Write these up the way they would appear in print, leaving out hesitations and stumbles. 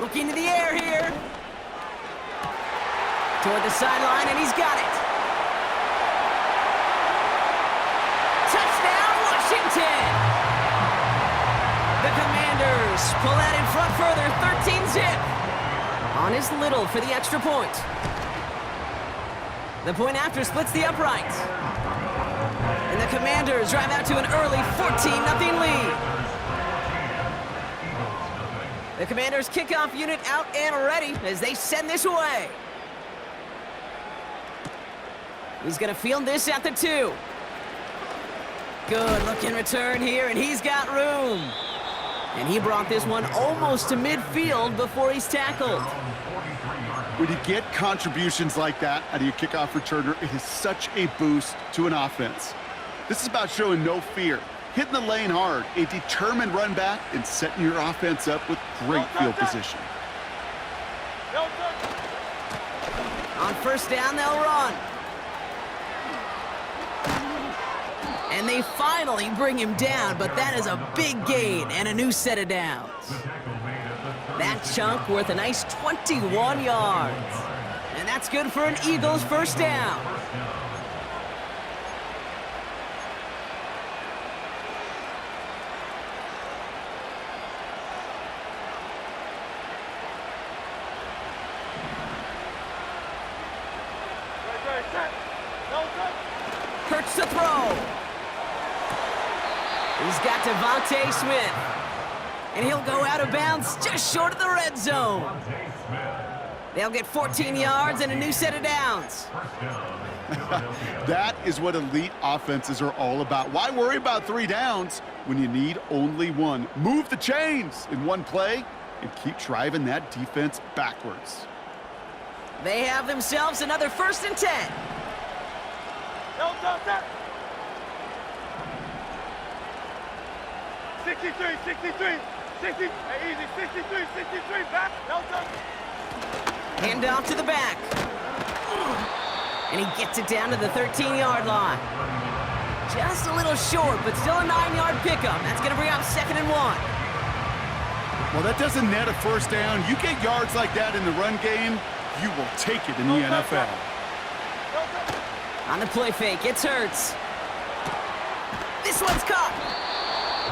Looking to the air here. Toward the sideline, and he's got it. Touchdown, Washington! The Commanders pull that in front further, 13-zip. On is Little for the extra point. The point after splits the uprights. And the Commanders drive out to an early 14-0 lead. The Commanders kickoff unit out and ready as they send this away. He's going to field this at the 2. Good looking return here, and he's got room. And he brought this one almost to midfield before he's tackled. When you get contributions like that out of your kickoff returner, it is such a boost to an offense. This is about showing no fear, hitting the lane hard, a determined run back, and setting your offense up with great field position. On first down, they'll run. And they finally bring him down, but that is a big gain and a new set of downs. That chunk worth a nice 21 yards. And that's good for an Eagles first down. Hurts the throw. He's got Devontae Smith. And he'll go out of bounds just short of the red zone. They'll get 14 yards and a new set of downs. That is what elite offenses are all about. Why worry about 3 downs when you need only 1? Move the chains in one play and keep driving that defense backwards. They have themselves another 1st and 10. 63, 63, 60, easy, 63, 63, back, Hand off to the back. And he gets it down to the 13-yard line. Just a little short, but still a 9-yard pickup. That's going to bring up 2nd and 1. Well, that doesn't net a first down. You get yards like that in the run game, you will take it in the NFL. On the play fake, it's Hurts. This one's caught.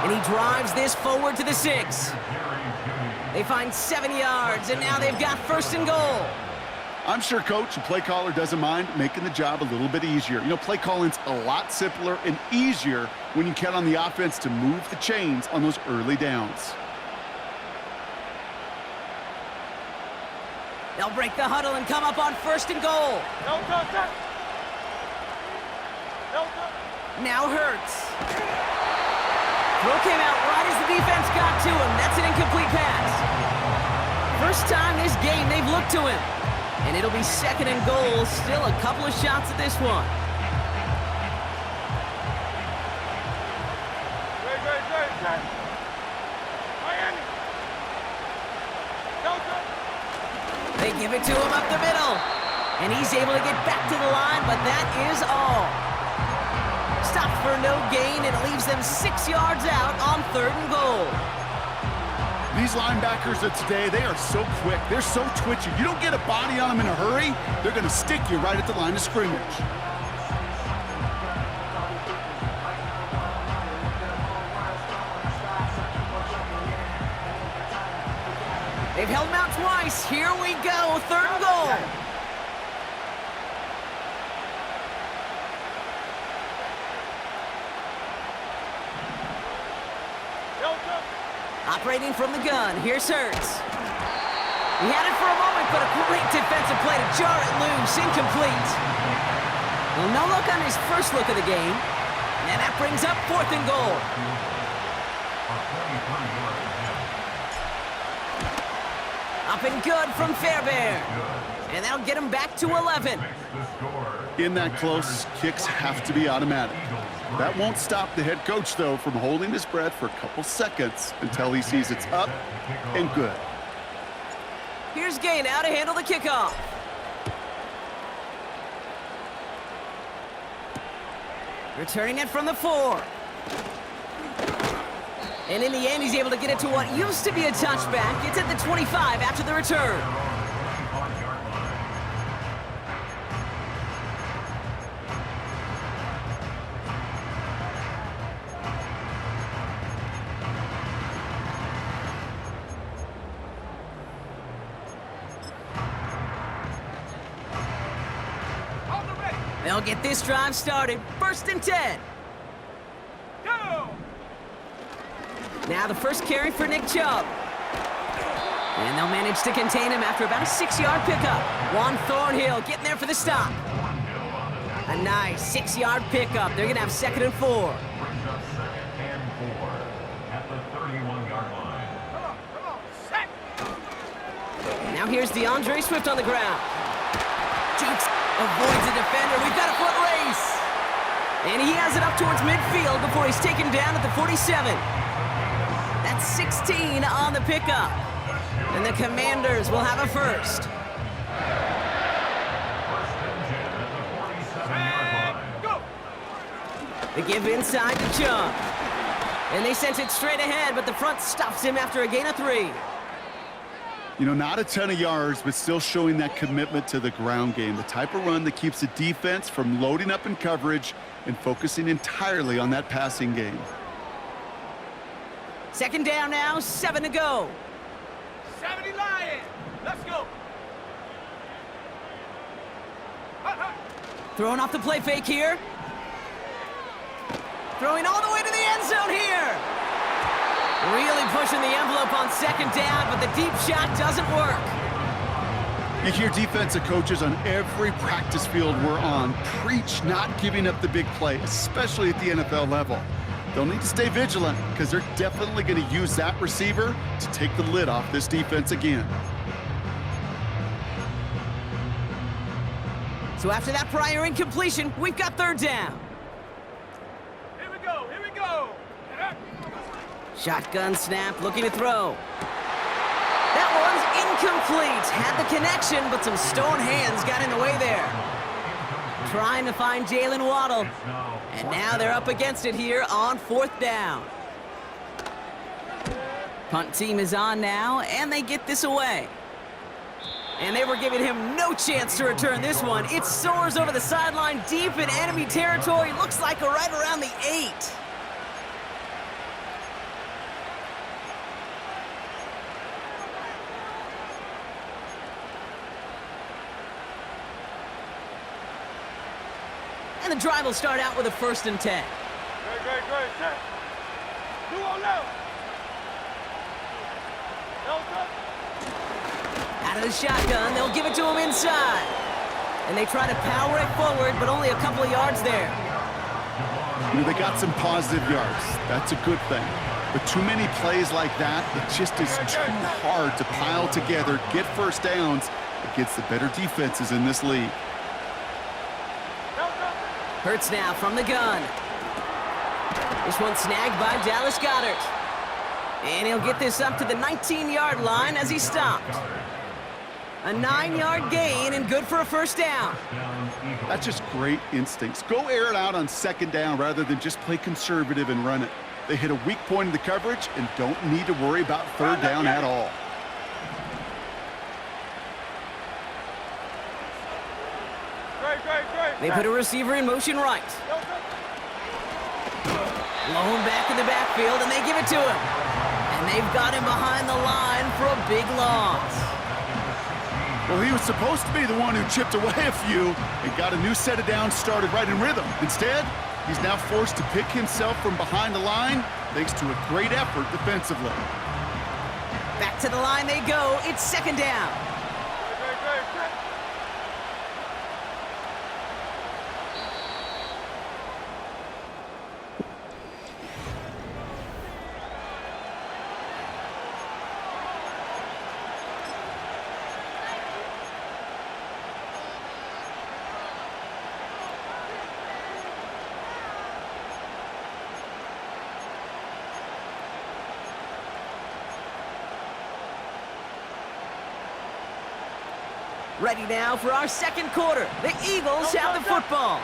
And he drives this forward to the 6. They find 7 yards, and now they've got 1st and goal. I'm sure coach and play caller doesn't mind making the job a little bit easier. You know, play calling's a lot simpler and easier when you count on the offense to move the chains on those early downs. They'll break the huddle and come up on 1st and goal. Now Hurts. Throw came out right as the defense got to him. That's an incomplete pass. First time this game they've looked to him. And it'll be 2nd and goal. Still a couple of shots at this one. They give it to him up the middle. And he's able to get back to the line, but that is all. Stopped for no gain, and it leaves them 6 yards out on 3rd and goal. These linebackers of today, they are so quick. They're so twitchy. You don't get a body on them in a hurry, they're going to stick you right at the line of scrimmage. They've held him out twice. Here we go, 3rd and goal. Operating from the gun, here's Hurts. He had it for a moment, but a great defensive play to jar it loose, incomplete. Well, no look on his first look of the game, and that brings up 4th and goal. Up and good from Fairbairn, and that'll get him back to 11. In that close, kicks have to be automatic. That won't stop the head coach, though, from holding his breath for a couple seconds until he sees it's up and good. Here's Gay now to handle the kickoff. Returning it from the 4. And in the end, he's able to get it to what used to be a touchback. It's at the 25 after the return. They'll get this drive started. 1st and 10. Go! Now the first carry for Nick Chubb. And they'll manage to contain him after about a 6-yard pickup. Juan Thornhill getting there for the stop. A nice 6-yard pickup. They're going to have 2nd and 4. Come on, set! Now here's DeAndre Swift on the ground. Jukes avoids a defender. We've got a foot race. And he has it up towards midfield before he's taken down at the 47. That's 16 on the pickup. And the Commanders will have a first. Go! They give inside to Chubb. And they sent it straight ahead, but the front stops him after a gain of 3. You know, not a ton of yards, but still showing that commitment to the ground game. The type of run that keeps the defense from loading up in coverage and focusing entirely on that passing game. 2nd down now, 7 to go. 70 Lions! Let's go! Throwing off the play fake here. Throwing all the way to the end zone here. Really pushing the envelope on 2nd down, but the deep shot doesn't work. You hear defensive coaches on every practice field we're on preach not giving up the big play, especially at the NFL level. They'll need to stay vigilant because they're definitely going to use that receiver to take the lid off this defense again. So after that prior incompletion, we've got 3rd down. Here we go, here we go! Shotgun snap, looking to throw. That one's incomplete. Had the connection, but some stone hands got in the way there. Trying to find Jalen Waddle. And now they're up against it here on 4th down. Punt team is on now, and they get this away. And they were giving him no chance to return this one. It soars over the sideline deep in enemy territory. Looks like right around the 8. And the drive will start out with a 1st and 10. Great, set! 2 on left! Out of the shotgun, they'll give it to him inside. And they try to power it forward, but only a couple of yards there. You know, they got some positive yards. That's a good thing. But too many plays like that, it just is too hard to pile together, get 1st downs against the better defenses in this league. Hurts now from the gun. This one snagged by Dallas Goedert. And he'll get this up to the 19-yard line as he stopped. A 9-yard gain and good for a 1st down. That's just great instincts. Go air it out on 2nd down rather than just play conservative and run it. They hit a weak point in the coverage and don't need to worry about 3rd down at all. Great. They put a receiver in motion right. Blown back in the backfield, and they give it to him. And they've got him behind the line for a big loss. Well, he was supposed to be the one who chipped away a few and got a new set of downs started right in rhythm. Instead, he's now forced to pick himself from behind the line thanks to a great effort defensively. Back to the line they go. It's 2nd down. Great. Ready now for our 2nd quarter. The Eagles have the football.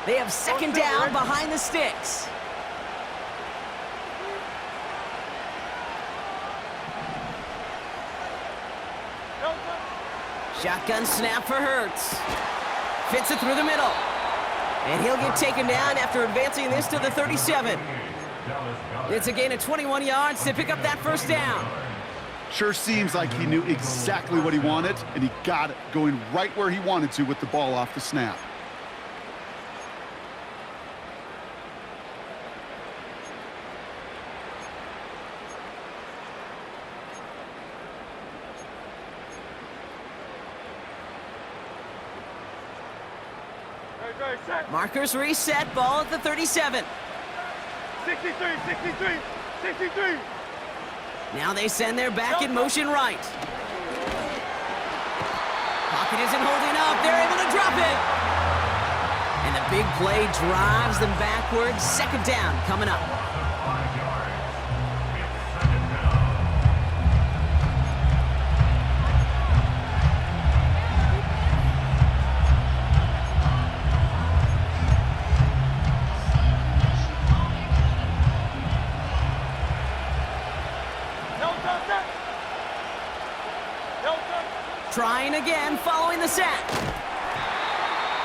They have 2nd down behind the sticks. Shotgun snap for Hurts. Fits it through the middle. And he'll get taken down after advancing this to the 37. It's a gain of 21 yards to pick up that first down. Sure seems like he knew exactly what he wanted, and he got it, going right where he wanted to with the ball off the snap. Markers reset, ball at the 37. 63, 63, 63. Now they send their back in motion right. Pocket isn't holding up. They're able to drop it. And the big play drives them backwards. Second down coming up. Trying again, following the sack.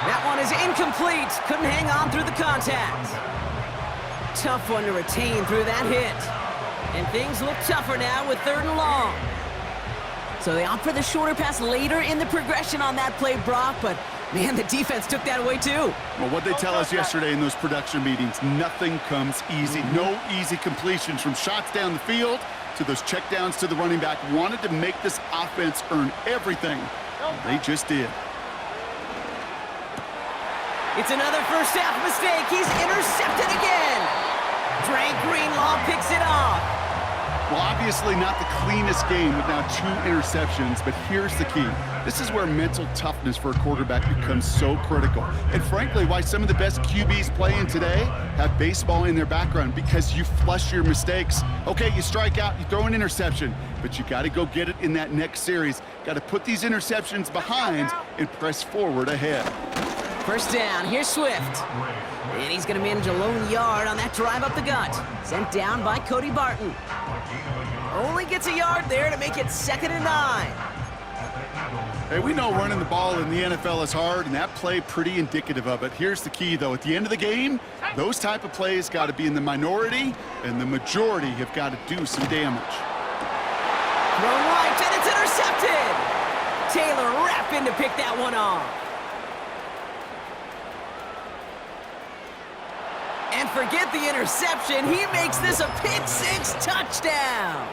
That one is incomplete. Couldn't hang on through the contact. Tough one to retain through that hit. And things look tougher now with 3rd and long. So they opt for the shorter pass later in the progression on that play, Brock, but man, the defense took that away too. Well, what they tell us yesterday in those production meetings, nothing comes easy. No easy completions from shots down the field to those checkdowns to the running back. Wanted to make this offense earn everything. They just did. It's another first half mistake. He's intercepted again. Dre Greenlaw picks it off. Well, obviously not the cleanest game with now 2 interceptions, but here's the key. This is where mental toughness for a quarterback becomes so critical. And frankly, why some of the best QBs playing today have baseball in their background, because you flush your mistakes. Okay, you strike out, you throw an interception, but you got to go get it in that next series. Got to put these interceptions behind and press forward ahead. First down, here's Swift. And he's going to manage a lone yard on that drive up the gut. Sent down by Cody Barton. Only gets a yard there to make it 2nd and 9. Hey, we know running the ball in the NFL is hard, and that play pretty indicative of it. Here's the key, though. At the end of the game, those type of plays got to be in the minority, and the majority have got to do some damage. Thrown right, and it's intercepted. Taylor rapping to pick that one off. And forget the interception. He makes this a pick-6 touchdown.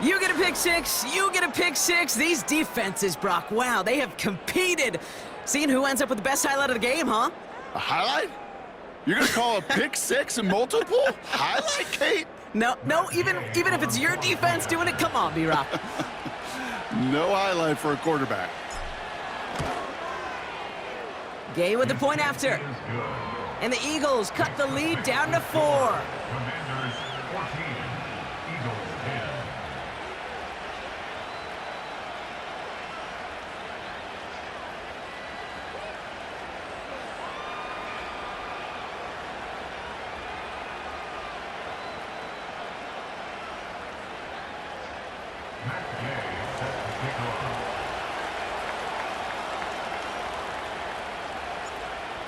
You get a pick-6, you get a pick-6. These defenses, Brock, wow, they have competed. Seeing who ends up with the best highlight of the game, huh? A highlight? You're going to call a pick-6 a multiple highlight, Kate? No, even if it's your defense doing it, come on, B-Rock. No highlight for a quarterback. Gay with the point after. And the Eagles cut the lead down to 4. Commanders 14, Eagles 10.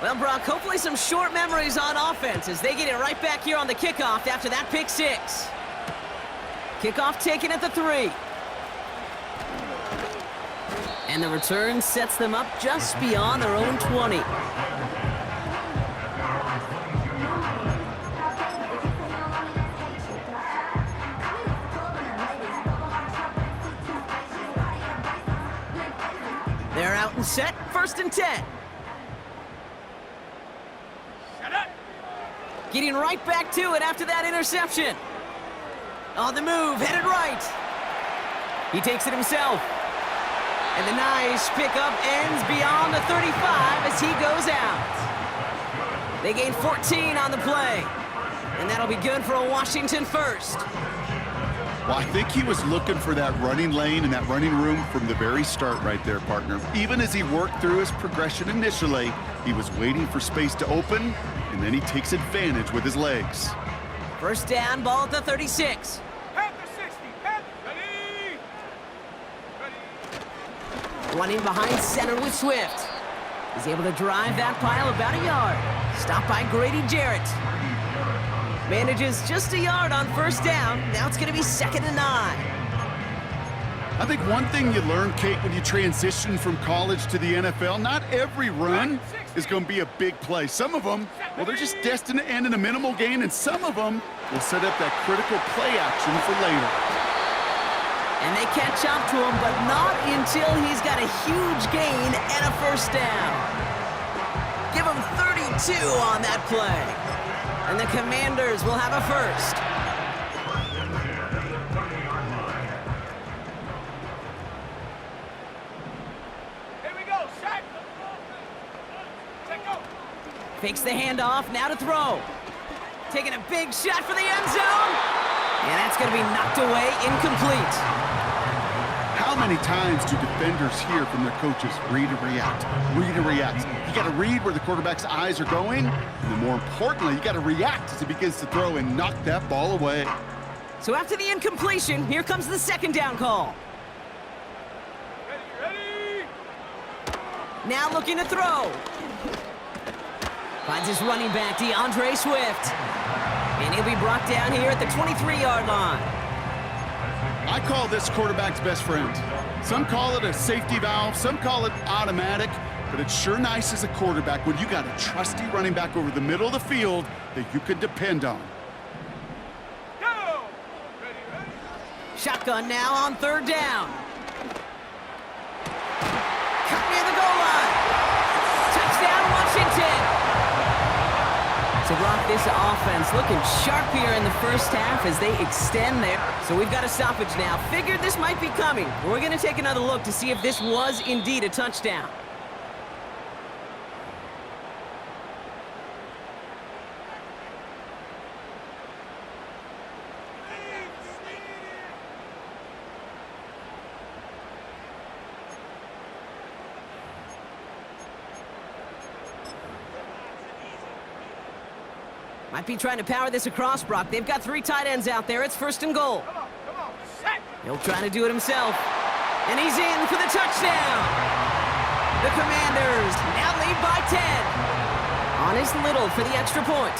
Well, Brock, hopefully some short memories on offense as they get it right back here on the kickoff after that pick-6. Kickoff taken at the 3. And the return sets them up just beyond their own 20. They're out and set, 1st and 10. Getting right back to it after that interception. On the move, headed right. He takes it himself. And the nice pickup ends beyond the 35 as he goes out. They gain 14 on the play. And that'll be good for a Washington first. Well, I think he was looking for that running lane and that running room from the very start right there, partner. Even as he worked through his progression initially, he was waiting for space to open, and then he takes advantage with his legs. First down, ball at the 36. Panther 60, Panther. Ready. Ready. Running behind center with Swift. He's able to drive that pile about a yard. Stopped by Grady Jarrett. Manages just a yard on first down. Now it's going to be 2nd and 9. I think one thing you learn, Kate, when you transition from college to the NFL, not every run is going to be a big play. Some of them, well, they're just destined to end in a minimal gain, and some of them will set up that critical play action for later. And they catch up to him, but not until he's got a huge gain and a first down. Give him 32 on that play. And the Commanders will have a first. Here we go, Shaq. Check go. Fakes the handoff, now to throw. Taking a big shot for the end zone. And that's going to be knocked away, incomplete. How many times do defenders hear from their coaches, read and react, read and react? You got to read where the quarterback's eyes are going, and then more importantly, you got to react as he begins to throw and knock that ball away. So after the incompletion, here comes the 2nd down call. Ready. Now looking to throw. Finds his running back, DeAndre Swift. And he'll be brought down here at the 23-yard line. I call this quarterback's best friend. Some call it a safety valve, some call it automatic, but it's sure nice as a quarterback when you got a trusty running back over the middle of the field that you can depend on. Go. Ready. Shotgun now on 3rd down. Cut near the goal line. Touchdown, Washington. To rock this offense, looking sharp here in the first half as they extend there. So we've got a stoppage now. Figured this might be coming. We're going to take another look to see if this was indeed a touchdown. Might be trying to power this across, Brock. They've got 3 tight ends out there. It's 1st and goal. Come on, Shaq. He'll try to do it himself. And he's in for the touchdown. The Commanders now lead by 10. On his Little for the extra point.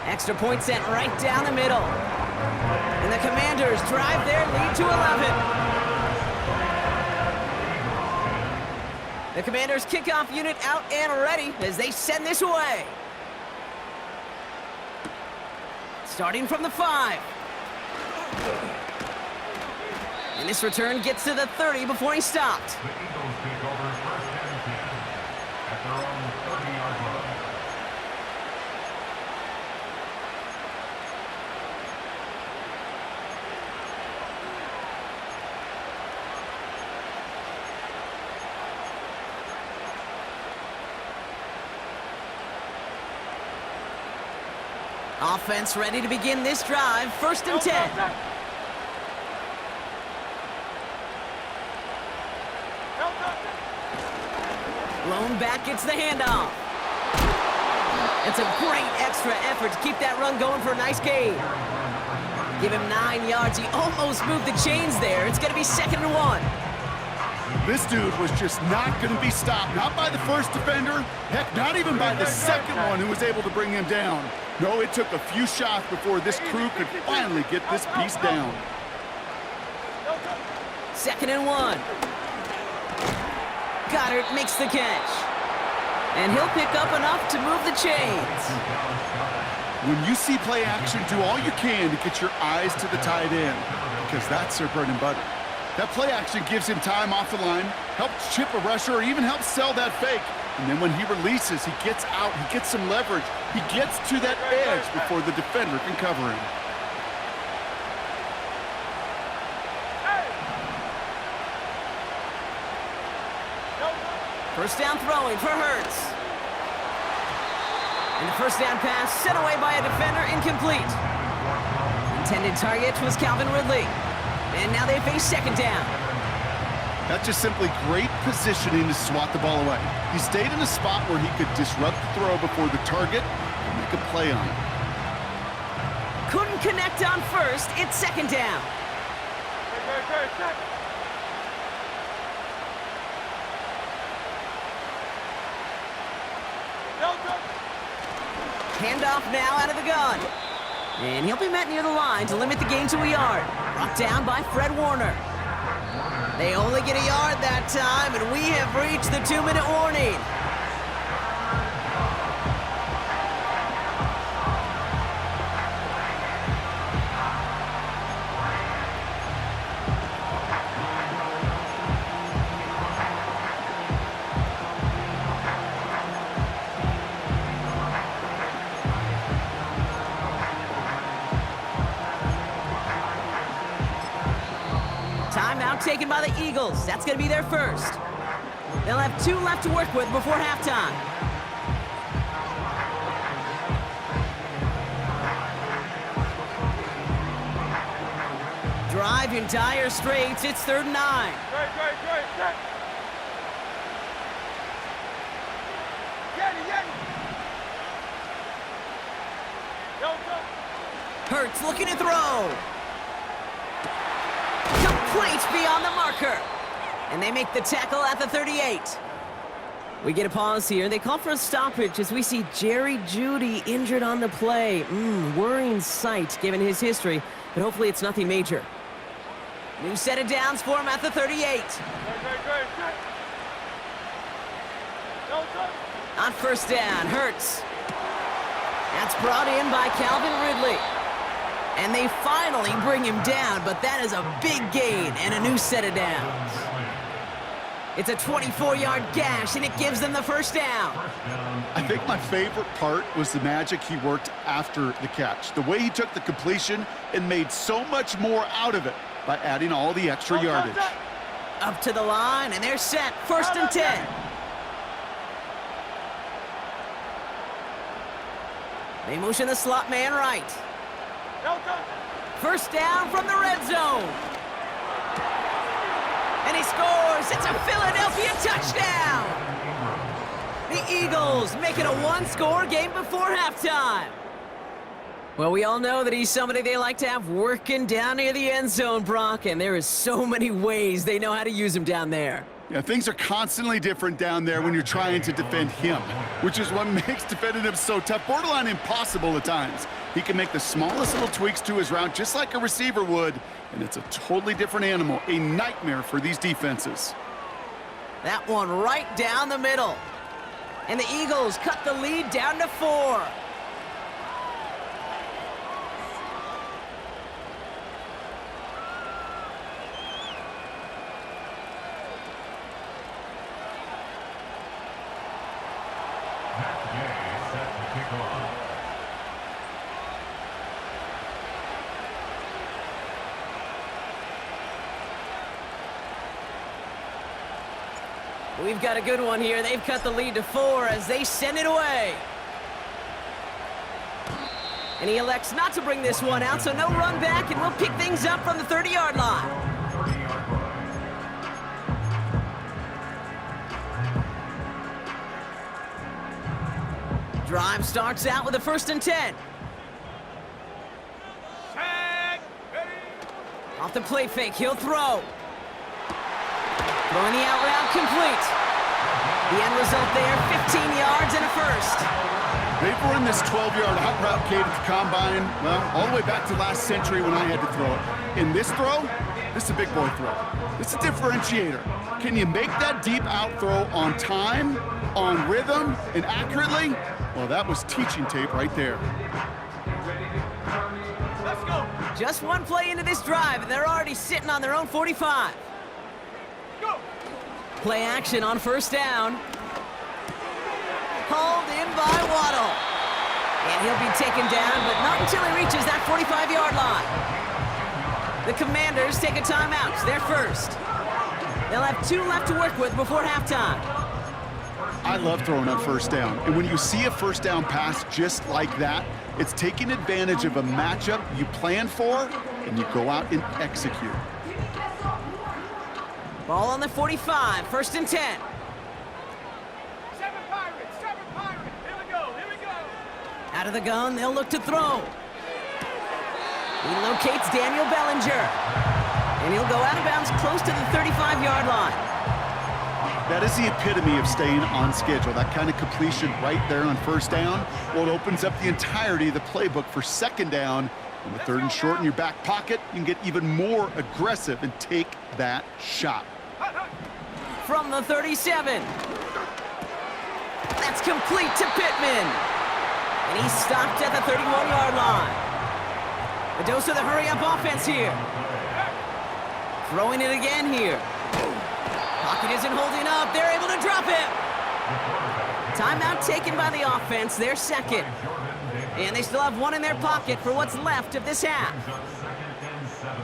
Extra point sent right down the middle. And the Commanders drive their lead to 11. The Commanders' kickoff unit out and ready as they send this away. Starting from the 5. And this return gets to the 30 before he stopped. The Eagles take over 1st and 10 at their own 30-yard line. Offense ready to begin this drive. 1st and 10. Blown back gets the handoff. It's a great extra effort to keep that run going for a nice gain. Give him 9 yards. He almost moved the chains there. It's going to be 2nd and 1. This dude was just not going to be stopped. Not by the first defender. Heck, not even by the second one who was able to bring him down. No, it took a few shots before this crew could finally get this piece down. 2nd and 1. Goddard makes the catch. And he'll pick up enough to move the chains. When you see play action, do all you can to get your eyes to the tight end, because that's their bread and butter. That play action gives him time off the line, helps chip a rusher, or even helps sell that fake. And then when he releases, he gets out, he gets some leverage. He gets to that edge before the defender can cover him. First down throwing for Hurts. And the first down pass sent away by a defender, incomplete. Intended target was Calvin Ridley. And now they face 2nd down. That's just simply great positioning to swat the ball away. He stayed in a spot where he could disrupt the throw before the target and make a play on it. Couldn't connect on first. It's 2nd down. Handoff now out of the gun. And he'll be met near the line to limit the gain to a yard. Brought down by Fred Warner. They only get a yard that time, and we have reached the 2-minute warning. Timeout taken by the Eagles. That's going to be their first. They'll have 2 left to work with before halftime. Drive in dire straits. It's 3rd and 9. Great, set. Yeti. Go. Hurts looking to throw. Complete beyond the marker. And they make the tackle at the 38. We get a pause here. They call for a stoppage as we see Jerry Jeudy injured on the play. Worrying sight given his history, but hopefully it's nothing major. New set of downs for him at the 38. Great, set. Go. On 1st down, Hurts. That's brought in by Calvin Ridley. And they finally bring him down, but that is a big gain and a new set of downs. It's a 24-yard gash, and it gives them the 1st down. I think my favorite part was the magic he worked after the catch. The way he took the completion and made so much more out of it by adding all the extra yardage. Up to the line, and they're set. 1st and 10. They motion the slot man right. 1st down from the red zone. And he scores. It's a Philadelphia touchdown. The Eagles make it a 1-score game before halftime. Well, we all know that he's somebody they like to have working down near the end zone, Brock, and there is so many ways they know how to use him down there. Yeah, things are constantly different down there when you're trying to defend him, which is what makes defending him so tough, borderline impossible at times. He can make the smallest little tweaks to his route just like a receiver would, and it's a totally different animal, a nightmare for these defenses. That one right down the middle. And the Eagles cut the lead down to 4. We've got a good one here. They've cut the lead to 4 as they send it away. And he elects not to bring this one out, so no run back, and we'll pick things up from the 30-yard line. Drive starts out with a 1st and 10. Off the play fake, he'll throw. Throwing the out route complete. The end result there, 15 yards and a 1st. They've run this 12-yard out route, Kate, at the combine, well, all the way back to last century when I had to throw it. In this throw, this is a big boy throw. This is a differentiator. Can you make that deep out throw on time, on rhythm, and accurately? Well, that was teaching tape right there. Let's go. Just one play into this drive, and they're already sitting on their own 45. Go. Play action on 1st down. Hauled in by Waddle. And he'll be taken down, but not until he reaches that 45-yard line. The Commanders take a timeout. They're first. They'll have 2 left to work with before halftime. I love throwing on 1st down. And when you see a 1st down pass just like that, it's taking advantage of a matchup you plan for, and you go out and execute. Ball on the 45, 1st and 10. 7 Pirates, here we go. Out of the gun, they'll look to throw. He locates Daniel Bellinger. And he'll go out of bounds close to the 35-yard line. That is the epitome of staying on schedule. That kind of completion right there on first down, well, it opens up the entirety of the playbook for second down. And with third and short in your back pocket, you can get even more aggressive and take that shot. From the 37. That's complete to Pittman. And he's stopped at the 31-yard line. A dose of the hurry-up offense here. Throwing it again here. Pocket isn't holding up. They're able to drop it. Timeout taken by the offense. Their second. And they still have one in their pocket for what's left of this half.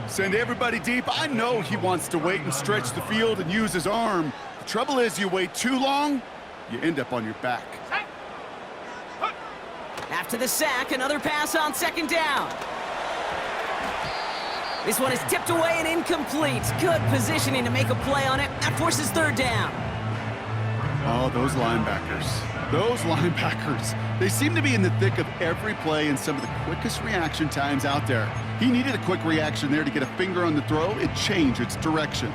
Send everybody deep. I know he wants to wait and stretch the field and use his arm. The trouble is you wait too long, you end up on your back. After the sack, another pass on second down. This one is tipped away and incomplete. Good positioning to make a play on it. That forces third down. Oh, those linebackers. Those linebackers. They seem to be in the thick of every play and some of the quickest reaction times out there. He needed a quick reaction there to get a finger on the throw and change its direction.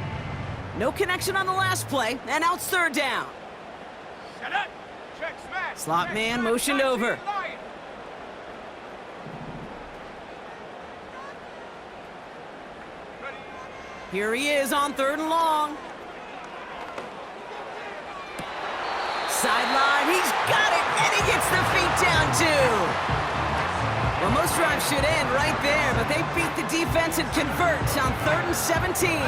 No connection on the last play, and now it's third down. Slot man motioned over. Here he is on third and long. Sideline, he's got it, and he gets the feet down too. Well, most drives should end right there, but they beat the defense and convert on 3rd and 17.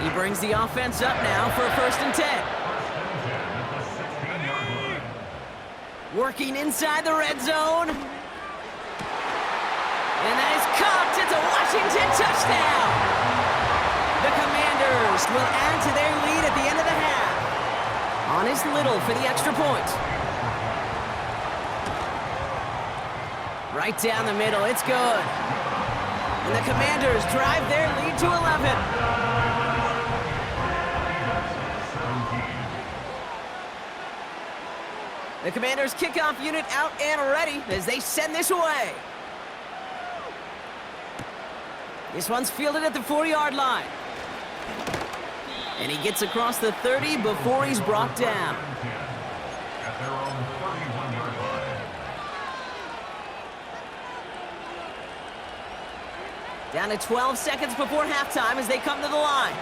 He brings the offense up now for a 1st and 10. Working inside the red zone. And that is caught. It's a Washington touchdown. The Commanders will add to their lead at the end of the half. On is Little for the extra point. Right down the middle, it's good. And the Commanders drive their lead to 11. The Commanders' kickoff unit out and ready as they send this away. This one's fielded at the 4-yard line. And he gets across the 30 before he's brought down. At their own 31-yard line. Down to 12 seconds before halftime as they come to the line.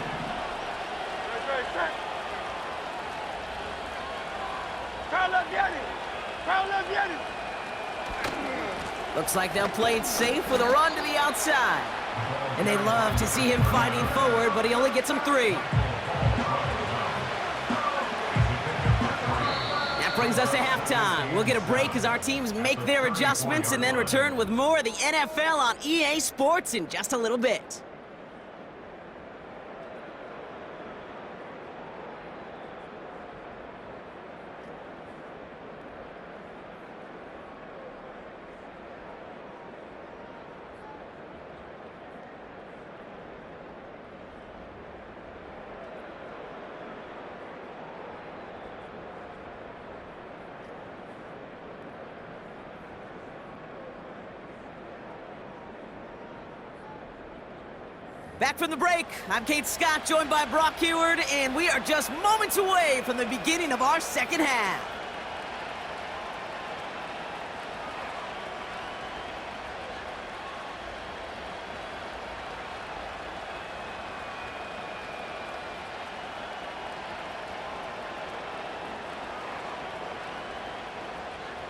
Looks like they'll play it safe with a run to the outside. And they love to see him fighting forward, but he only gets them 3. That brings us to halftime. We'll get a break as our teams make their adjustments and then return with more of the NFL on EA Sports in just a little bit. Back from the break, I'm Kate Scott, joined by Brock Heward, and we are just moments away from the beginning of our second half.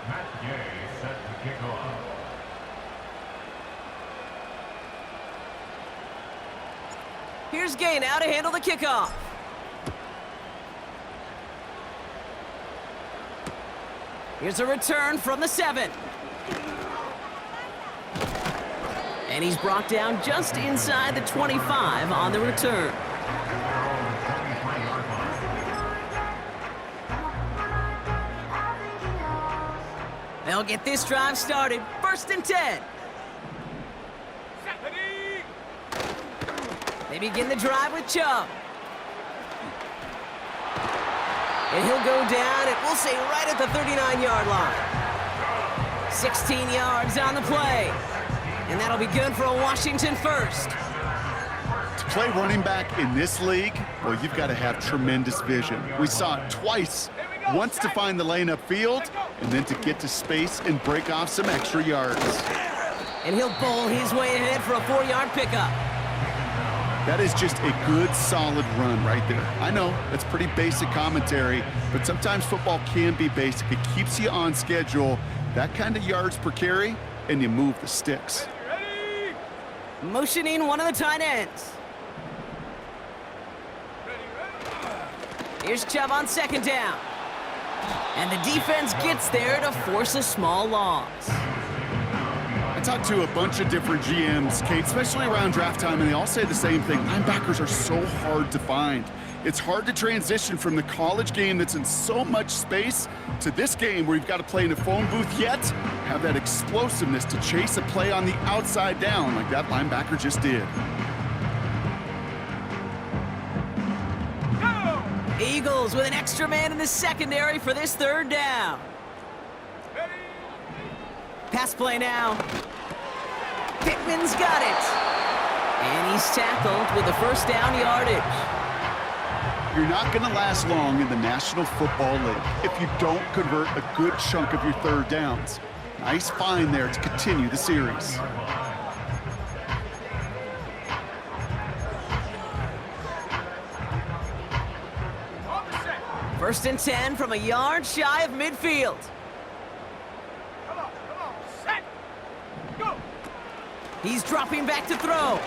Matt Gay set to kick off. Here's Gay now to handle the kickoff. Here's a return from the 7. And he's brought down just inside the 25 on the return. They'll get this drive started. 1st and 10. They begin the drive with Chubb. And he'll go down, and we'll say right at the 39-yard line. 16 yards on the play. And that'll be good for a Washington first. To play running back in this league, well, you've got to have tremendous vision. We saw it twice. Once to find the lane upfield, and then to get to space and break off some extra yards. And he'll bowl his way ahead for a 4-yard pickup. That is just a good, solid run right there. I know, that's pretty basic commentary, but sometimes football can be basic. It keeps you on schedule, that kind of yards per carry, and you move the sticks. Motioning one of the tight ends. Here's Chubb on 2nd down. And the defense gets there to force a small loss. I talked to a bunch of different GMs, Kate, especially around draft time, and they all say the same thing. Linebackers are so hard to find. It's hard to transition from the college game that's in so much space to this game where you've got to play in a phone booth, yet have that explosiveness to chase a play on the outside down like that linebacker just did. Eagles with an extra man in the secondary for this 3rd down. Pass play now. Pittman's got it. And he's tackled with the 1st down yardage. You're not going to last long in the National Football League if you don't convert a good chunk of your 3rd downs. Nice find there to continue the series. 1st and 10 from a yard shy of midfield. Come on, set, go. He's dropping back to throw.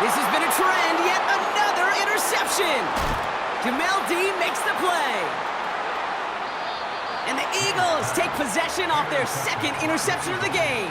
This has been a trend, yet another interception. Jamel Dean makes the play. And the Eagles take possession off their 2nd interception of the game.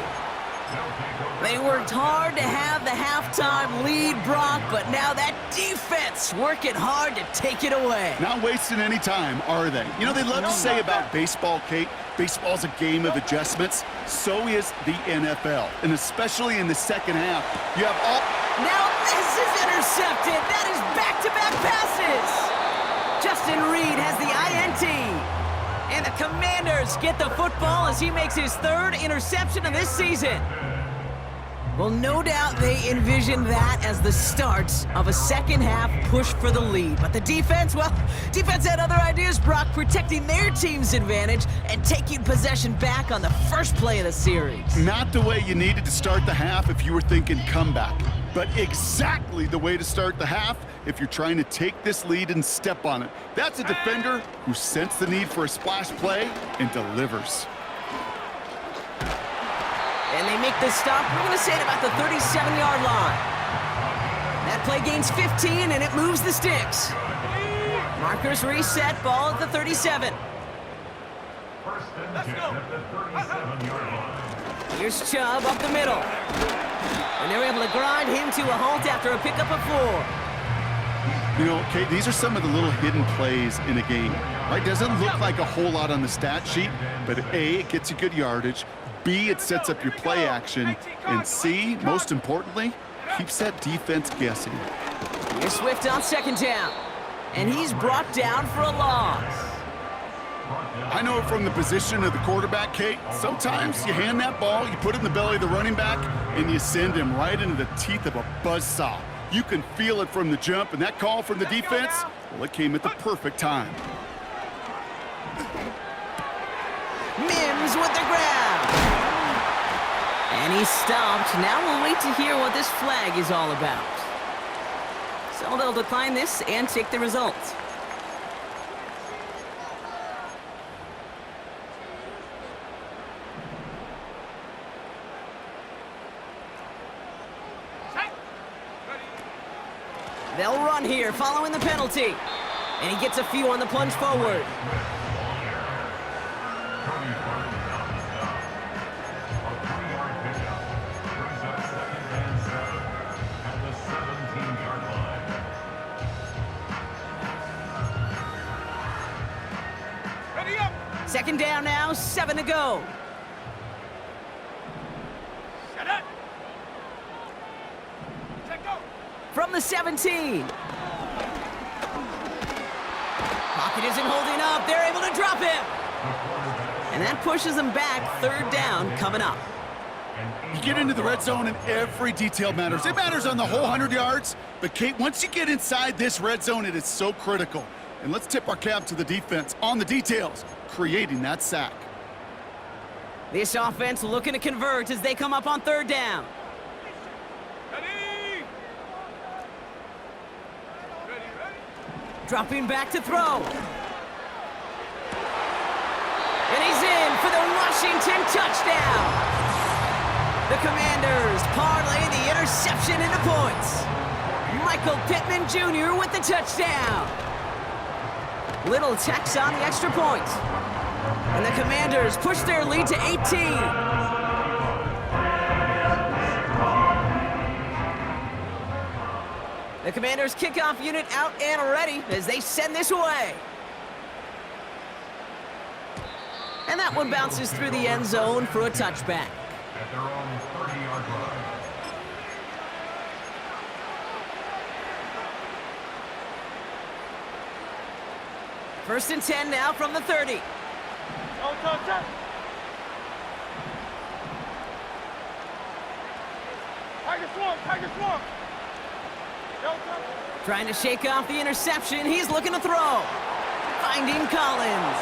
They worked hard to have the halftime lead, Brock, but now that defense working hard to take it away. Not wasting any time, are they? You know, they love to say about baseball, Kate, baseball's a game of adjustments. So is the NFL, and especially in the 2nd half. You have all... Now this is intercepted. That is back-to-back passes. Justin Reed has the INT. And the Commanders get the football as he makes his 3rd interception of this season. Well, no doubt they envisioned that as the start of a 2nd half push for the lead. But the defense, well, defense had other ideas, Brock, protecting their team's advantage and taking possession back on the 1st play of the series. Not the way you needed to start the half if you were thinking comeback, but exactly the way to start the half if you're trying to take this lead and step on it. That's a defender who sensed the need for a splash play and delivers. And they make the stop, we're going to say, at about the 37-yard line. That play gains 15, and it moves the sticks. Markers reset, ball at the 37. Let's go. Here's Chubb up the middle. And they're able to grind him to a halt after a pickup of 4. You know, Kate, these are some of the little hidden plays in a game, right? Doesn't look like a whole lot on the stat sheet, but A, it gets you good yardage, B, it sets up your play action, and C, most importantly, keeps that defense guessing. Here's Swift on 2nd down, and he's brought down for a loss. I know from the position of the quarterback, Kate, sometimes you hand that ball, you put it in the belly of the running back, and you send him right into the teeth of a buzzsaw. You can feel it from the jump, and that call from the defense, well, it came at the perfect time. Mims with the grab. And he's stopped. Now we'll wait to hear what this flag is all about. So they'll decline this and take the results. They'll run here following the penalty. And he gets a few on the plunge forward. Ready up. 2nd down now, 7 to go. Set up. Set go. From the 17. Pocket isn't holding up. They're able to drop him. And that pushes them back. 3rd down coming up. You get into the red zone and every detail matters. It matters on the whole 100 yards. But, Kate, once you get inside this red zone, it is so critical. And let's tip our cap to the defense on the details, creating that sack. This offense looking to convert as they come up on third down. Ready? Dropping back to throw. And he's in for the Washington touchdown. The Commanders parlay the interception into points. Michael Pittman Jr. with the touchdown. Little text on the extra point. And the Commanders push their lead to 18. The Commanders kickoff unit out and ready as they send this away. And that one bounces through the end zone for a touchback. At their own 30-yard line. First and 10 now from the 30. Touch. Tiger swamp. Trying to shake off the interception. He's looking to throw. Finding Collins.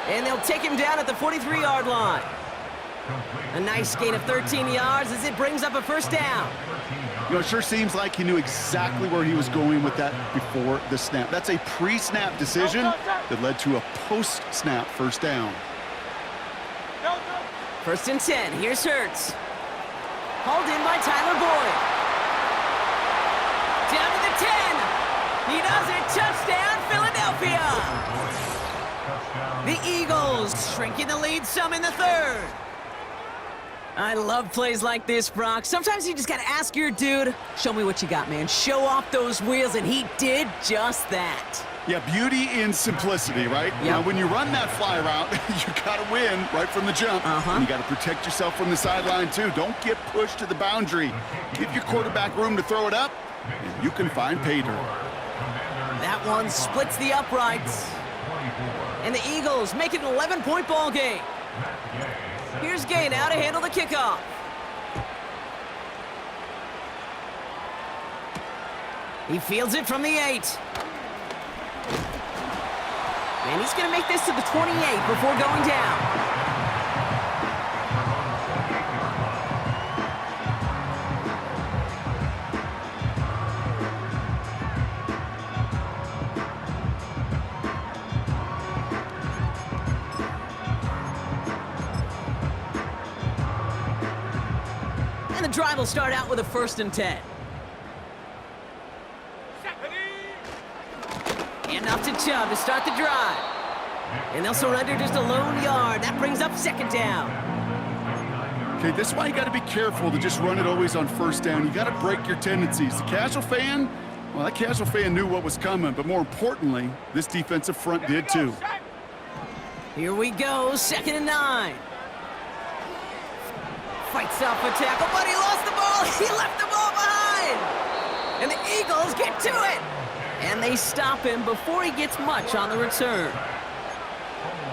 And they'll take him down at the 43-yard line. A nice gain of 13 yards as it brings up a first down. You know, it sure seems like he knew exactly where he was going with that before the snap. That's a pre-snap decision that led to a post-snap first down. First and 10. Here's Hurts. Hauled in by Tyler Boyd. Down to the 10. He does it. Touchdown, Philadelphia. The Eagles shrinking the lead some in the third. I love plays like this, Brock. Sometimes you just got to ask your dude, show me what you got, man. Show off those wheels, and he did just that. Yeah, beauty in simplicity, right? Yep. Now, when you run that fly route, you got to win right from the jump. And you got to protect yourself from the sideline, too. Don't get pushed to the boundary. Give your quarterback room to throw it up, and you can find pay dirt. That one splits the uprights. And the Eagles make it an 11-point ball game. Here's Gay now to handle the kickoff. He fields it from the 8. And he's going to make this to the 28 before going down. And the drive will start out with a first and 10. And off to Chubb to start the drive. And they'll surrender just a lone yard. That brings up second down. Okay, this is why you got to be careful to just run it always on first down. You got to break your tendencies. The casual fan, well, that casual fan knew what was coming, but more importantly, this defensive front did too. Here we go, second and 9. Fights off a tackle, but he lost the ball. He left the ball behind. And the Eagles get to it. And they stop him before he gets much on the return.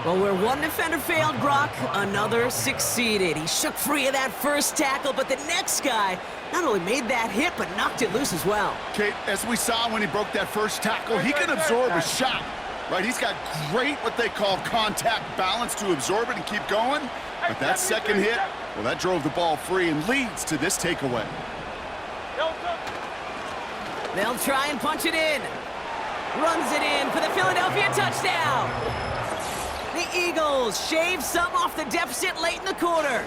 Well, where one defender failed, Brock, another succeeded. He shook free of that first tackle, but the next guy not only made that hit, but knocked it loose as well. Okay, as we saw when he broke that first tackle, he can absorb a shot, right? He's got great, what they call contact balance to absorb it and keep going. But that second hit, well, that drove the ball free and leads to this takeaway. They'll try and punch it in. Runs it in for the Philadelphia touchdown. The Eagles shave some off the deficit late in the quarter.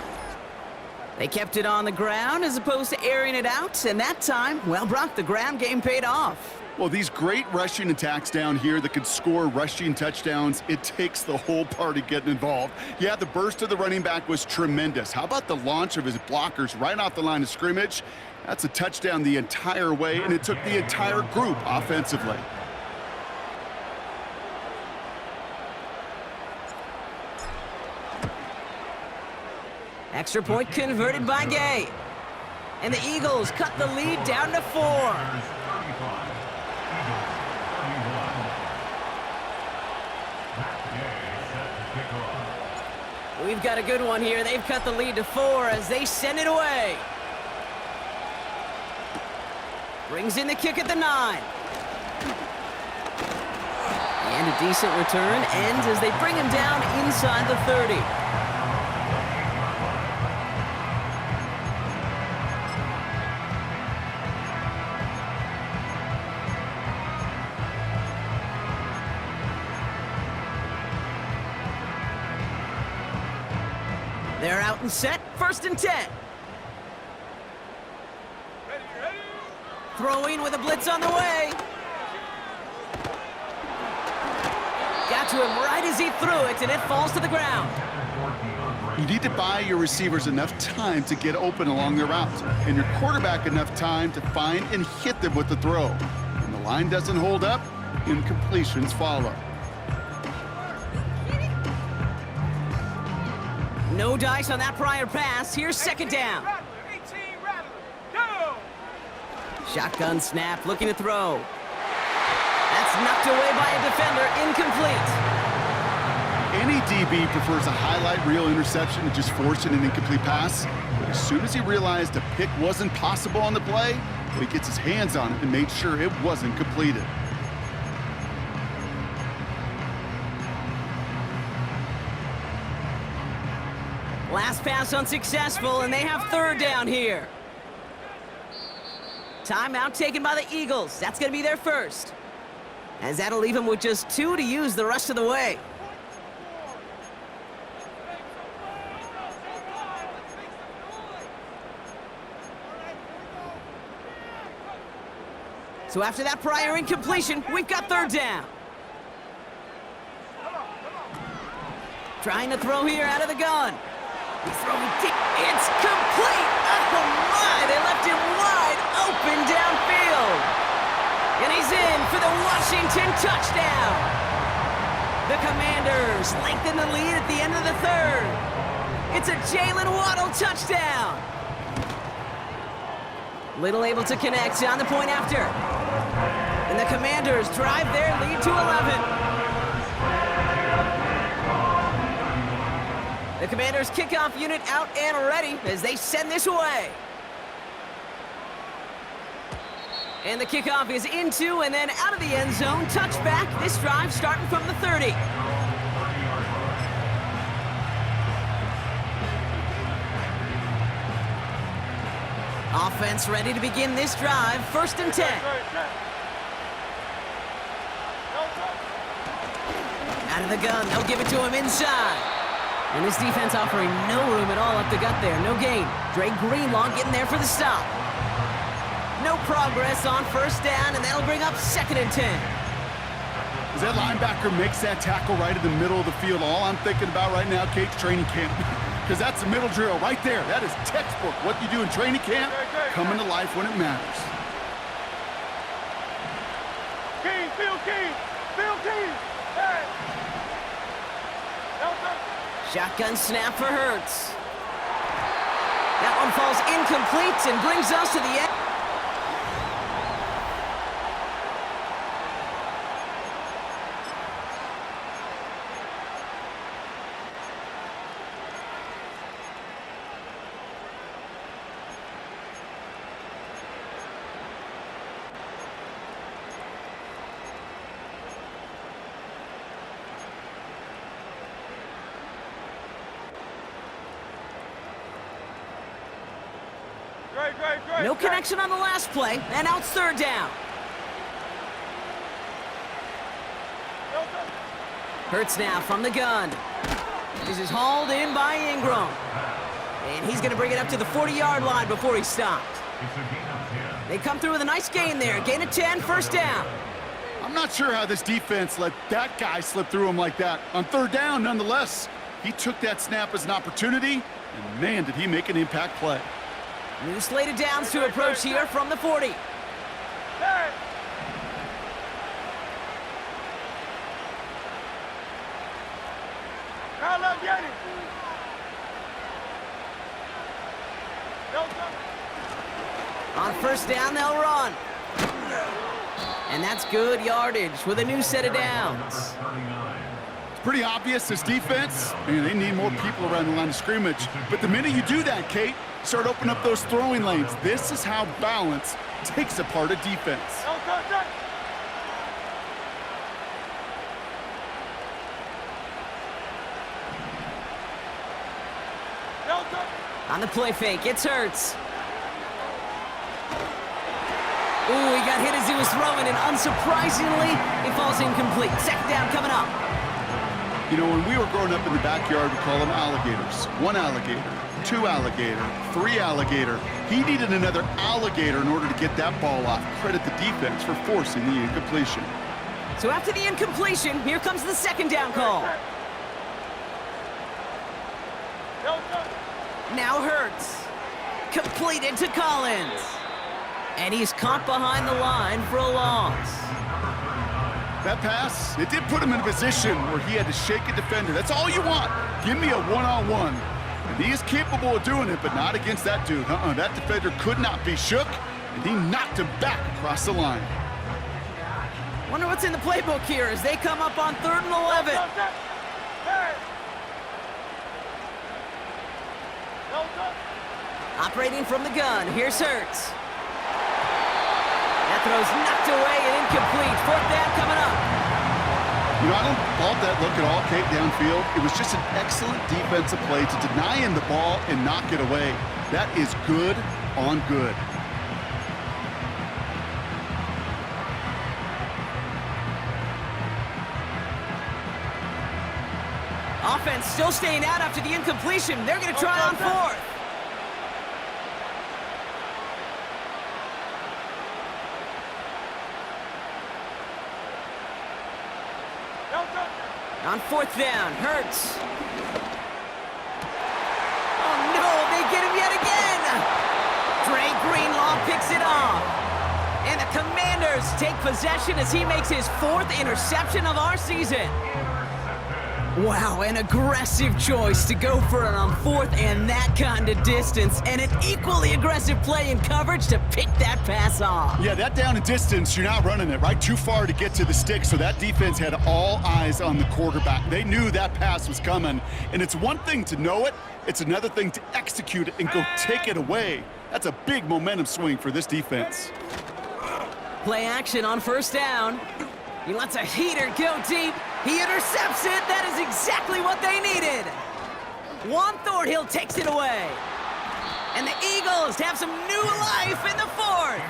They kept it on the ground as opposed to airing it out, and that time, well, Brock, the ground game paid off. Well, these great rushing attacks down here that could score rushing touchdowns, it takes the whole party getting involved. Yeah, the burst of the running back was tremendous. How about the launch of his blockers right off the line of scrimmage? That's a touchdown the entire way, and it took the entire group offensively. Extra point converted by Gay. And the Eagles cut the lead down to 4. We've got a good one here. They've cut the lead to 4 as they send it away. Brings in the kick at the 9. And a decent return ends as they bring him down inside the 30. They're out and set, 1st and 10. Throwing with a blitz on the way. Got to him right as he threw it, and it falls to the ground. You need to buy your receivers enough time to get open along their routes, and your quarterback enough time to find and hit them with the throw. When the line doesn't hold up, incompletions follow. No dice on that prior pass. Here's 2nd down. Shotgun snap, looking to throw. That's knocked away by a defender, incomplete. Any DB prefers a highlight reel interception to just forcing an incomplete pass. But as soon as he realized a pick wasn't possible on the play, he gets his hands on it and made sure it wasn't completed. Last pass unsuccessful, and they have 3rd down here. Timeout taken by the Eagles. That's going to be their first. As that'll leave them with just 2 to use the rest of the way. So after that prior incompletion, we've got 3rd down. Trying to throw here out of the gun. He's throwing deep. It's complete. Oh my, they left him wide open downfield. And he's in for the Washington touchdown. The Commanders lengthen the lead at the end of the 3rd. It's a Jalen Waddle touchdown. Little able to connect on the point after. And the Commanders drive their lead to 11. The Commanders' kickoff unit out and ready as they send this away. And the kickoff is into and then out of the end zone. Touchback. This drive starting from the 30. Offense ready to begin this drive. 1st and 10. Out of the gun. They'll give it to him inside. And this defense offering no room at all up the gut there. No gain. Dre Greenlaw getting there for the stop. No progress on 1st down, and that'll bring up 2nd and 10. As that linebacker makes that tackle right in the middle of the field, all I'm thinking about right now, Kate's training camp. Because that's the middle drill right there. That is textbook. What you do in training camp, coming to life when it matters. King, Phil King, Phil King. Hey. Shotgun snap for Hurts. That one falls incomplete and brings us to the end. No connection on the last play, and now it's 3rd down. Hurts now from the gun. This is hauled in by Ingram. And he's going to bring it up to the 40-yard line before he stopped. They come through with a nice gain there. Gain of 10, 1st down. I'm not sure how this defense let that guy slip through him like that. On 3rd down, nonetheless, he took that snap as an opportunity, and man, did he make an impact play. New slate of downs to approach here from the 40. Hey. On 1st down, they'll run. And that's good yardage with a new set of downs. pretty obvious, this defense, and they need more people around the line of scrimmage. But the minute you do that, Kate, start opening up those throwing lanes. This is how balance takes apart a defense. On the play fake, it's Hurts. Ooh, he got hit as he was throwing, and unsurprisingly, it falls incomplete. Second down coming up. You know, when we were growing up in the backyard, we call them alligators. 1 alligator, 2 alligator, 3 alligator. He needed another alligator in order to get that ball off. Credit the defense for forcing the incompletion. So after the incompletion, here comes the second down call. Now Hurts. Completed to Collins. And he's caught behind the line for a loss. That pass, it did put him in a position where he had to shake a defender. That's all you want. Give me a one-on-one. And he is capable of doing it, but not against that dude. That defender could not be shook, and he knocked him back across the line. Wonder what's in the playbook here as they come up on 3rd and 11. Operating from the gun, here's Hurts. That throw's knocked away and incomplete. 4th down coming up. You know, I don't fault that look at all, Kate, downfield. It was just an excellent defensive play to deny him the ball and knock it away. That is good on good. Offense still staying out after the incompletion. They're going to try on 4th. On 4th down, Hurts. Oh no, they get him yet again! Dre Greenlaw picks it off. And the Commanders take possession as he makes his 4th interception of our season. Wow, an aggressive choice to go for it on 4th and that kind of distance, and an equally aggressive play in coverage to pick that pass off. Yeah, that down and distance, you're not running it, right? Too far to get to the stick, so that defense had all eyes on the quarterback. They knew that pass was coming, and it's one thing to know it, it's another thing to execute it and go take it away. That's a big momentum swing for this defense. Play action on 1st down. He lets a heater go deep. He intercepts it. That is exactly what they needed. Juan Thornhill takes it away. And the Eagles have some new life in the 4th.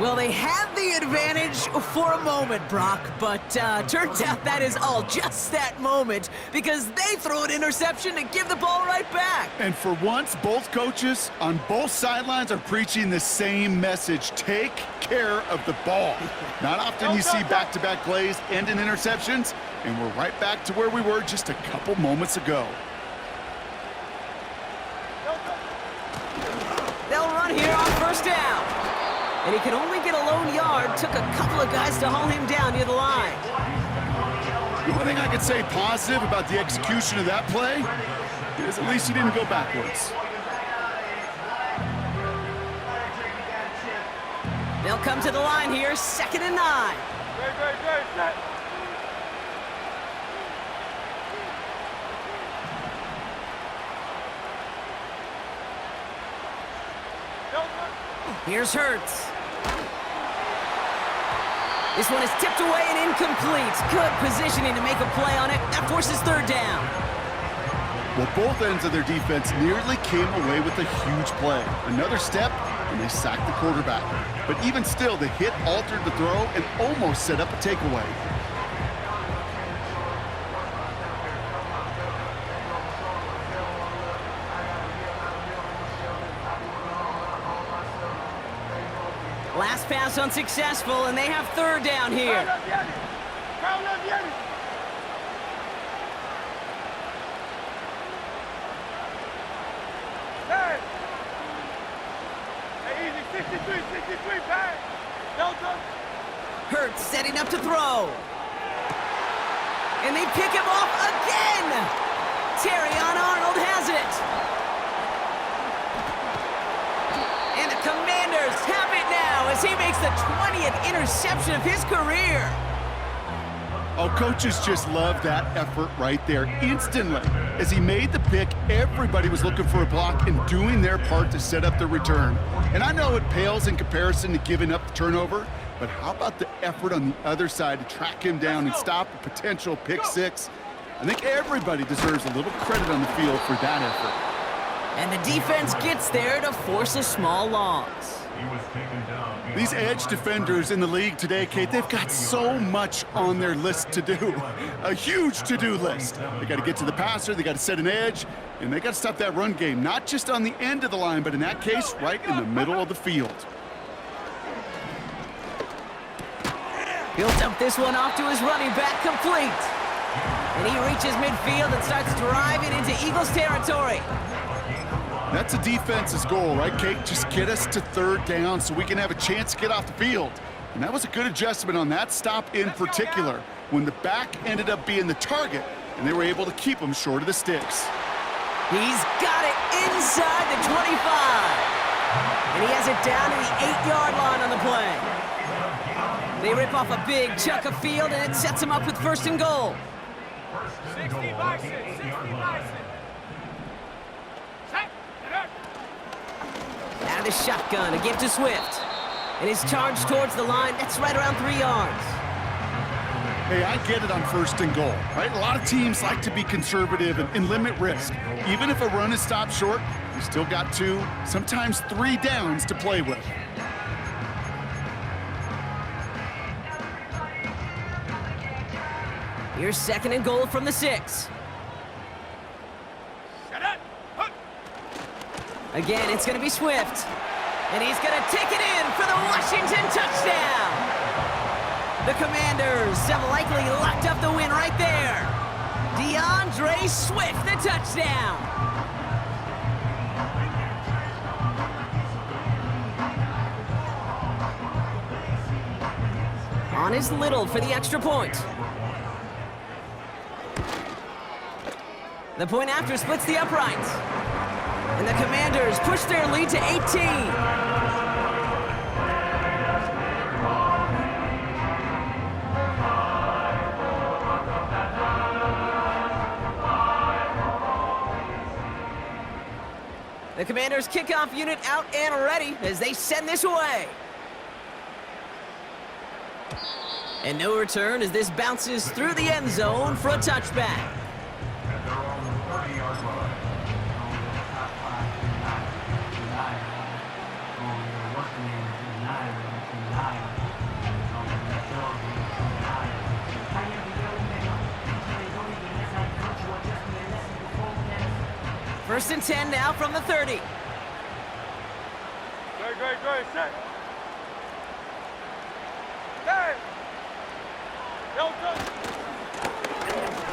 Well, they had the advantage for a moment, Brock, but turns out that is all just that moment because they throw an interception to give the ball right back. And for once, both coaches on both sidelines are preaching the same message. Take care of the ball. Not often you see back-to-back plays end in interceptions, and we're right back to where we were just a couple moments ago. They'll run here on 1st down. And he could only get a lone yard. Took a couple of guys to haul him down near the line. The only thing I could say positive about the execution of that play is at least he didn't go backwards. They'll come to the line here, 2nd and 9. Great, set. Here's Hurts. This one is tipped away and incomplete. Good positioning to make a play on it. That forces 3rd down. Well, both ends of their defense nearly came away with a huge play. Another step, and they sacked the quarterback. But even still, the hit altered the throw and almost set up a takeaway. Last pass unsuccessful, and they have 3rd down here. Hurts setting up to throw. And they pick him off again. Terrion Arnold has it. And the Commanders have it now as he makes the 20th interception of his career. Oh, coaches just love that effort right there. Instantly, as he made the pick, everybody was looking for a block and doing their part to set up the return. And I know it pales in comparison to giving up the turnover, but how about the effort on the other side to track him down and stop a potential pick six? I think everybody deserves a little credit on the field for that effort. And the defense gets there to force a small loss. These edge defenders in the league today, Kate, they've got so much on their list to do. A huge to-do list. They got to get to the passer, they got to set an edge, and they got to stop that run game, not just on the end of the line, but in that case, right in the middle of the field. He'll dump this one off to his running back, complete. And he reaches midfield and starts driving into Eagles territory. That's a defense's goal, right, Kate? Just get us to third down so we can have a chance to get off the field. And that was a good adjustment on that stop in particular, when the back ended up being the target, and they were able to keep him short of the sticks. He's got it inside the 25. And he has it down to the 8-yard line on the play. They rip off a big chunk of field, and it sets him up with first and goal. 60 bison, 60 bison. Out of the shotgun, a give to Swift. And his charge towards the line, that's right around 3 yards. Hey, I get it on first and goal, right? A lot of teams like to be conservative and limit risk. Even if a run is stopped short, you still got 2, sometimes 3 downs to play with. Here's second and goal from the 6. Again, it's going to be Swift. And he's going to take it in for the Washington touchdown. The Commanders have likely locked up the win right there. DeAndre Swift, the touchdown. On is Little for the extra point. The point after splits the uprights. And the Commanders push their lead to 18. The Commanders' kickoff unit out and ready as they send this away. And no return as this bounces through the end zone for a touchback. First and 10 now from the 30. Great, set. Hey!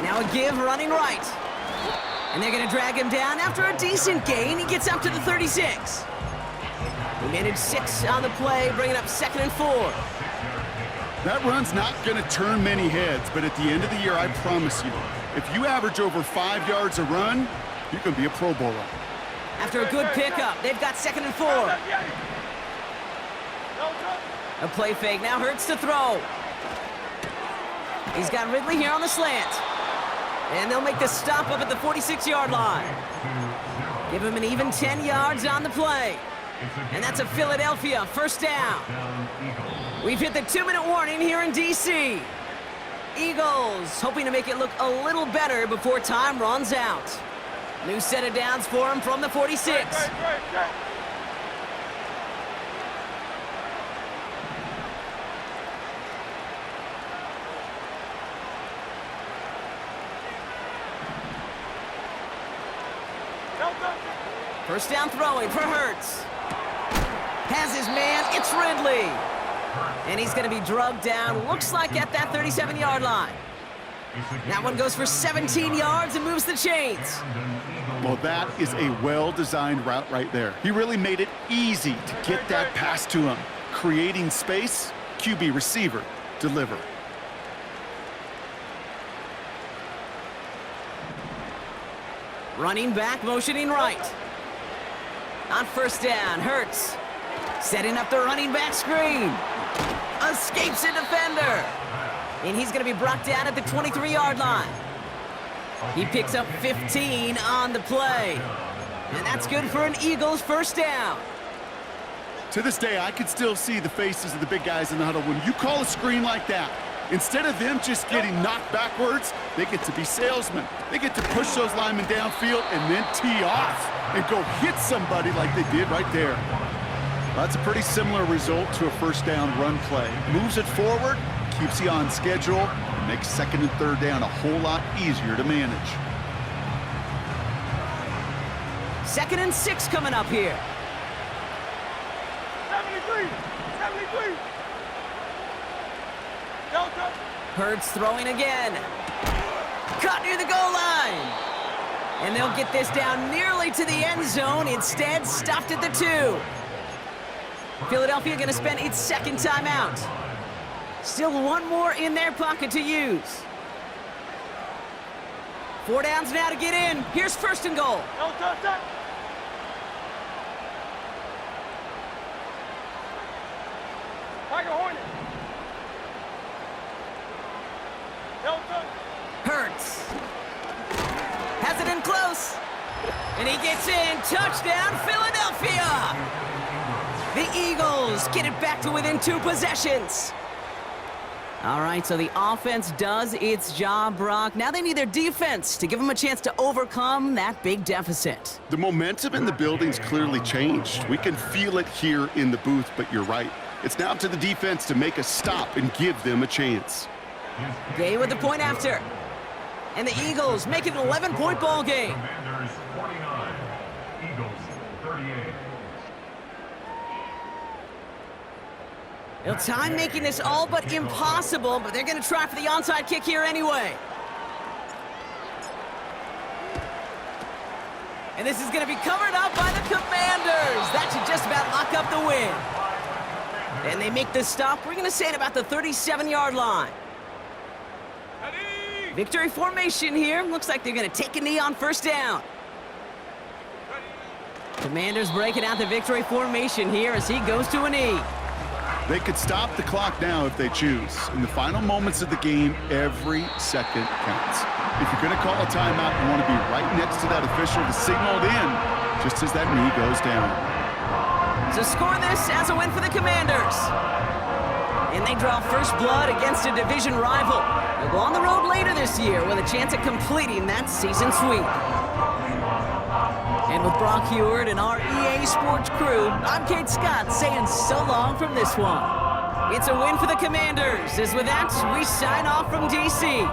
Now a give running right. And they're going to drag him down after a decent gain. He gets up to the 36. He managed 6 on the play, bringing up second and 4. That run's not going to turn many heads, but at the end of the year, I promise you, if you average over 5 yards a run, you can be a Pro Bowler. After a good pickup, they've got second and 4. A play fake, now Hurts to throw. He's got Ridley here on the slant. And they'll make the stop up at the 46-yard line. Give him an even 10 yards on the play. And that's a Philadelphia first down. We've hit the 2-minute warning here in D.C. Eagles hoping to make it look a little better before time runs out. New set of downs for him from the 46. First down throwing for Hurts. Has his man, it's Ridley. And he's going to be drugged down, looks like at that 37-yard line. That one goes for 17 yards and moves the chains. Well, that is a well-designed route right there. He really made it easy to get that pass to him. Creating space, QB receiver, deliver. Running back, motioning right. On first down, Hurts. Setting up the running back screen. Escapes a defender. And he's going to be brought down at the 23-yard line. He picks up 15 on the play. And that's good for an Eagles first down. To this day, I can still see the faces of the big guys in the huddle. When you call a screen like that, instead of them just getting knocked backwards, they get to be salesmen. They get to push those linemen downfield and then tee off and go hit somebody like they did right there. That's a pretty similar result to a first down run play. Moves it forward, keeps you on schedule, and makes second and third down a whole lot easier to manage. 2nd and 6 coming up here. 73. Delta. Hurts throwing again. Caught near the goal line. And they'll get this down nearly to the end zone. Instead, stopped at the 2. Philadelphia going to spend its second timeout. Still one more in their pocket to use. 4 downs now to get in. Here's 1st and goal. Delta. Tiger Hornet. Delta. Hurts. Has it in close. And he gets in. Touchdown, Philadelphia. The Eagles get it back to within 2 possessions. All right, so the offense does its job, Brock. Now they need their defense to give them a chance to overcome that big deficit. The momentum in the building's clearly changed. We can feel it here in the booth, but you're right. It's now up to the defense to make a stop and give them a chance. Gay with the point after. And the Eagles make it an 11-point ball game. Commanders 49, Eagles 38. Time making this all but impossible, but they're going to try for the onside kick here anyway. And this is going to be covered up by the Commanders. That should just about lock up the win. And they make the stop, we're going to say, at about the 37-yard line. Victory formation here. Looks like they're going to take a knee on 1st down. Commanders breaking out the victory formation here as he goes to a knee. They could stop the clock now if they choose. In the final moments of the game, every second counts. If you're going to call a timeout, you want to be right next to that official to signal it in just as that knee goes down. So score this as a win for the Commanders. And they draw first blood against a division rival. They'll go on the road later this year with a chance at completing that season sweep. And with Brock Heward and our EA Sports crew, I'm Kate Scott saying so long from this one. It's a win for the Commanders, as with that, we sign off from D.C.